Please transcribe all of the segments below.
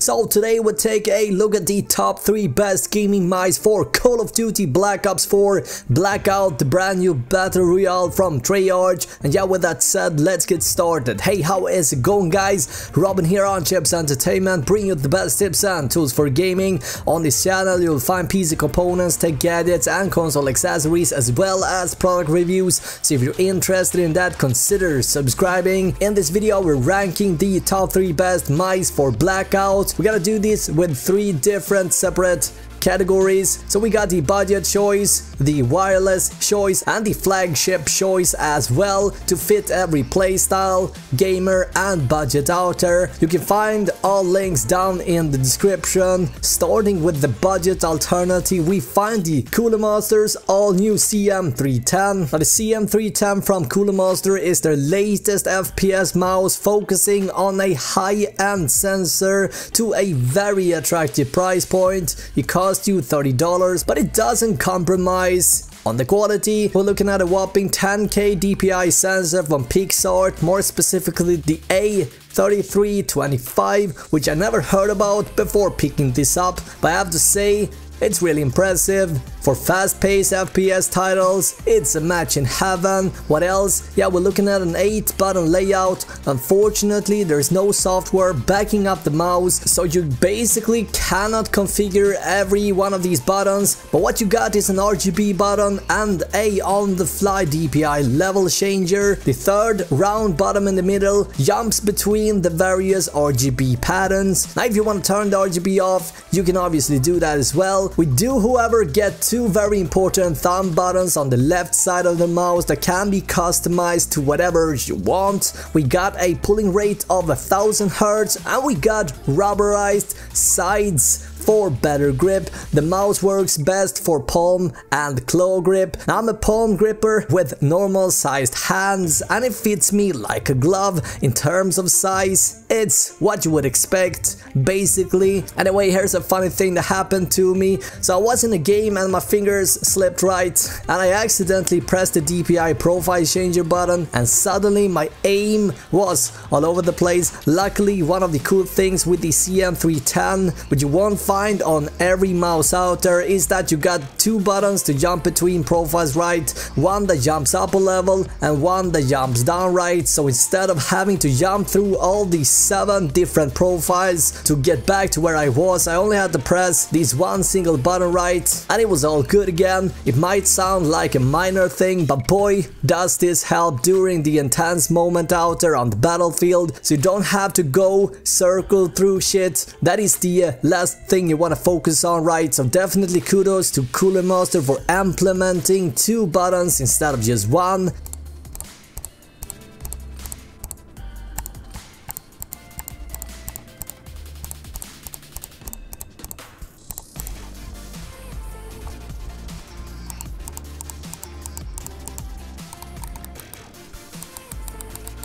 So today we'll take a look at the top 3 best gaming mice for Call of Duty Black Ops 4 Blackout, the brand new Battle Royale from Treyarch. And yeah, with that said, let's get started. Hey, how is it going, guys? Robin here on Chips Entertainment, bringing you the best tips and tools for gaming. On this channel you'll find PC components, tech gadgets and console accessories, as well as product reviews. So if you're interested in that, consider subscribing. In this video we're ranking the top 3 best mice for Blackout. We gotta do this with 3 different separate categories. So we got the budget choice, the wireless choice and the flagship choice as well, to fit every playstyle, gamer and budget out there. You can find all links down in the description. Starting with the budget alternative, we find the Cooler Master's all new CM310. Now the CM310 from Cooler Master is their latest FPS mouse, focusing on a high-end sensor to a very attractive price point. It costs you $30, but it doesn't compromise on the quality. We're looking at a whopping 10K DPI sensor from Pixart, more specifically the A3325, which I never heard about before picking this up, but I have to say it's really impressive. For fast-paced FPS titles, it's a match in heaven. What else? Yeah, we're looking at an 8-button layout. Unfortunately, there's no software backing up the mouse, so you basically cannot configure every one of these buttons. But what you got is an RGB button and a on-the-fly DPI level changer. The third round button in the middle jumps between the various RGB patterns. Now, if you want to turn the RGB off, you can obviously do that as well. We do, however, get 2 very important thumb buttons on the left side of the mouse that can be customized to whatever you want. We got a pulling rate of 1000 Hz and we got rubberized sides for better grip. The mouse works best for palm and claw grip. Now, I'm a palm gripper with normal sized hands and it fits me like a glove. In terms of size, it's what you would expect basically. Anyway, here's a funny thing that happened to me. So I was in a game and my fingers slipped right and I accidentally pressed the DPI profile changer button and suddenly my aim was all over the place. Luckily, one of the cool things with the CM310, which you won't find on every mouse out there, is that you got 2 buttons to jump between profiles right, one that jumps up a level and one that jumps down right. So instead of having to jump through all these 7 different profiles to get back to where I was, I only had to press this one single button right and it was all good again. It might sound like a minor thing, but boy does this help during the intense moment out there on the battlefield, so you don't have to go circle through shit. That is the last thing you want to focus on, right? So definitely kudos to Cooler Master for implementing 2 buttons instead of just 1.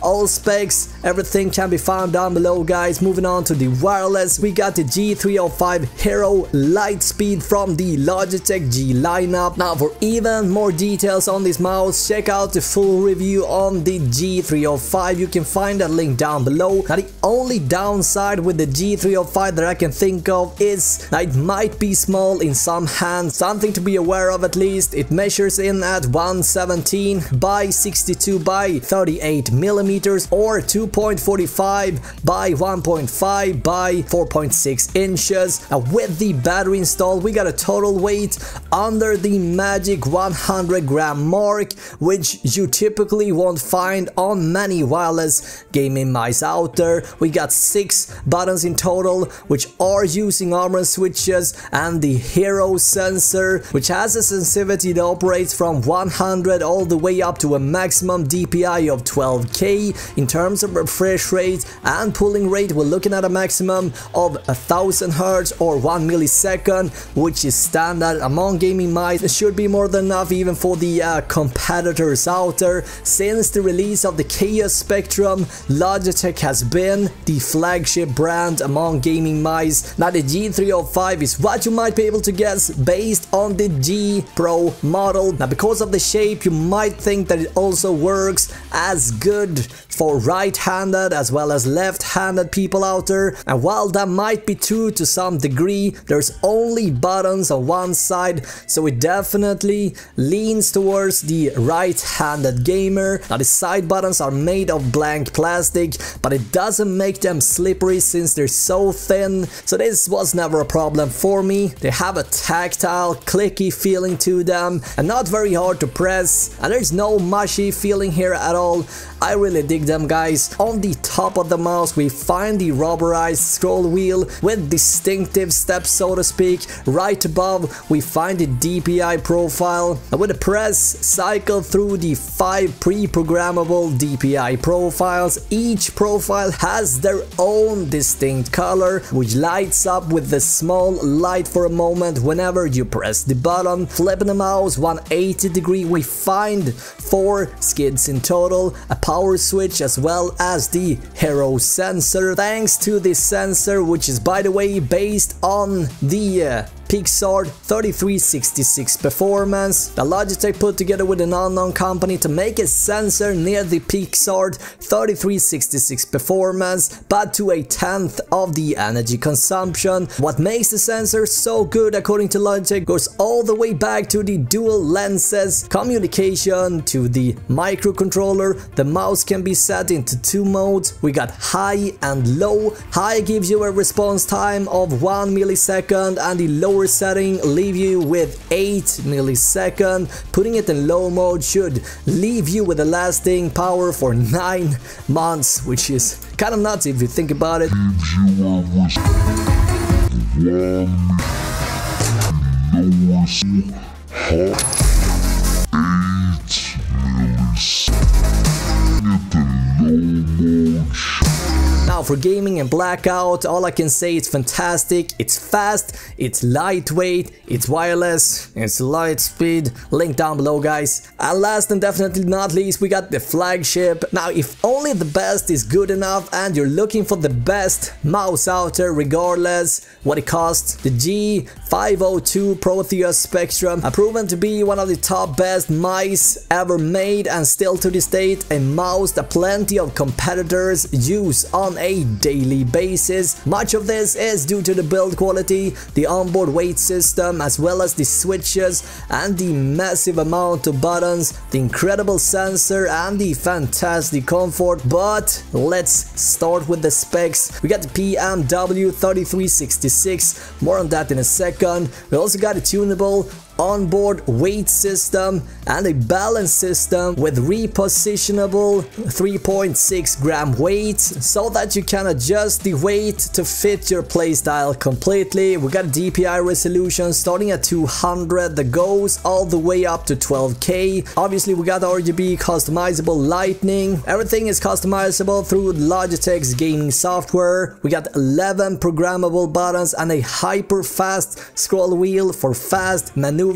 All specs, everything can be found down below, guys. Moving on to the wireless, we got the G502 Hero Lightspeed from the Logitech G lineup. Now, for even more details on this mouse, check out the full review on the G502. You can find that link down below. Now, the only downside with the G502 that I can think of is that it might be small in some hands. Something to be aware of at least. It measures in at 117 by 62 by 38 millimeters, or 2.45 by 1.5 by 4.6 inches. With the battery installed, we got a total weight under the magic 100 gram mark, which you typically won't find on many wireless gaming mice out there. We got 6 buttons in total, which are using armor switches, and the Hero sensor, which has a sensitivity that operates from 100 all the way up to a maximum DPI of 12K. In terms of refresh rate and pulling rate, we're looking at a maximum of 1000 Hz or 1 millisecond, which is standard among gaming mice. It should be more than enough even for the competitors out there. Since the release of the Proteus Spectrum, Logitech has been the flagship brand among gaming mice. Now the G305 is what you might be able to guess based on the G Pro model. Now because of the shape, you might think that it also works as good for right right-handed as well as left-handed people out there, and while that might be true to some degree, there's only buttons on one side, so it definitely leans towards the right-handed gamer. Now the side buttons are made of blank plastic, but it doesn't make them slippery since they're so thin, so this was never a problem for me. They have a tactile, clicky feeling to them and not very hard to press, and there's no mushy feeling here at all. I really dig them, guys. On the top of the mouse we find the rubberized scroll wheel with distinctive steps, so to speak. Right above we find the DPI profile, and with a press cycle through the 5 pre-programmable DPI profiles. Each profile has their own distinct color, which lights up with the small light for a moment whenever you press the button. Flipping the mouse 180 degree, we find 4 skids in total, a power switch as well as the hero sensor. Thanks to this sensor, which is by the way based on the Pixart A3325 performance that Logitech put together with an unknown company to make a sensor near the Pixart A3325 performance, but to a tenth of the energy consumption. What makes the sensor so good according to Logitech goes all the way back to the dual lenses, communication to the microcontroller. The mouse can be set into 2 modes. We got high and low. High gives you a response time of 1 millisecond and the lower setting leave you with 8 milliseconds. Putting it in low mode should leave you with a lasting power for 9 months, which is kind of nuts if you think about it. Now for gaming and Blackout, all I can say it's fantastic, it's fast, it's lightweight, it's wireless, it's Lightspeed, link down below, guys. And last and definitely not least, we got the Flagship. Now if only the best is good enough and you're looking for the best mouse out there regardless what it costs, the G502 Protious Spectrum are proven to be one of the top best mice ever made, and still to this date a mouse that plenty of competitors use on a daily basis. Much of this is due to the build quality, the onboard weight system, as well as the switches and the massive amount of buttons, the incredible sensor and the fantastic comfort. But let's start with the specs. We got the PMW 3366, more on that in a second. We also got a tunable onboard weight system and a balance system with repositionable 3.6 gram weight so that you can adjust the weight to fit your playstyle completely. We got a DPI resolution starting at 200 that goes all the way up to 12K. Obviously we got RGB customizable lighting. Everything is customizable through Logitech's gaming software. We got 11 programmable buttons and a hyper fast scroll wheel for fast maneuvers.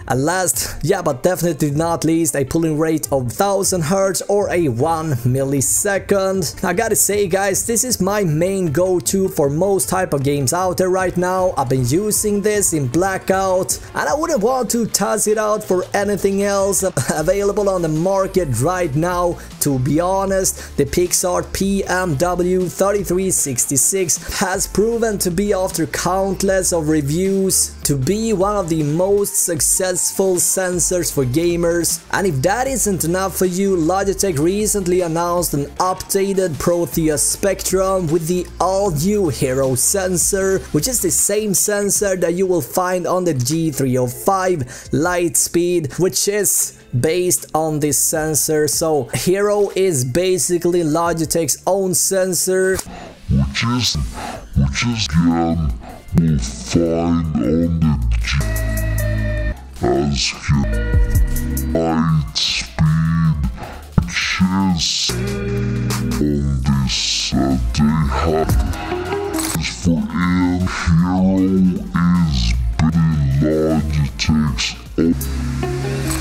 And last, yeah, but definitely not least, a pulling rate of 1000 Hz or a 1 millisecond. I gotta say, guys, this is my main go-to for most type of games out there right now. I've been using this in Blackout and I wouldn't want to toss it out for anything else available on the market right now. To be honest, the Pixart PMW 3366 has proven to be, after countless of reviews, to be one of the most successful sensors for gamers. And if that isn't enough for you, Logitech recently announced an updated Proteus Spectrum with the all-new hero sensor, which is the same sensor that you will find on the G502 Lightspeed, which is based on this sensor. So hero is basically Logitech's own sensor, which is we'll find on the as Lightspeed, which is on this they have for hero is Logitech's own.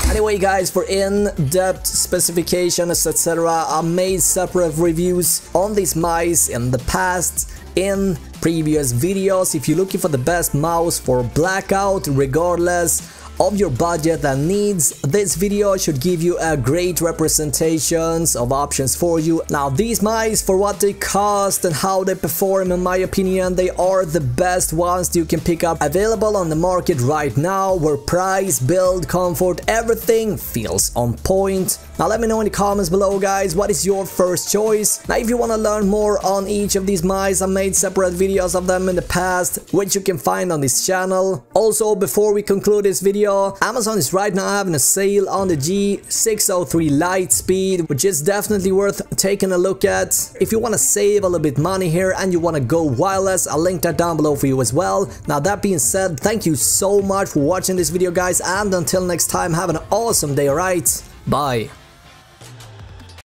Anyway, guys, for in-depth specifications, etc., I made separate reviews on these mice in the past, in previous videos. If you're looking for the best mouse for Blackout, regardless of your budget and needs, this video should give you a great representations of options for you. Now these mice, for what they cost and how they perform, in my opinion, they are the best ones you can pick up available on the market right now, where price, build, comfort, everything feels on point. Now let me know in the comments below, guys, what is your first choice. Now if you want to learn more on each of these mice, I made separate videos of them in the past, which you can find on this channel. Also, before we conclude this video, Amazon is right now having a sale on the G603 Lightspeed, which is definitely worth taking a look at. If you want to save a little bit money here and you want to go wireless, I'll link that down below for you as well. Now that being said, thank you so much for watching this video, guys, and until next time, have an awesome day, alright? Bye.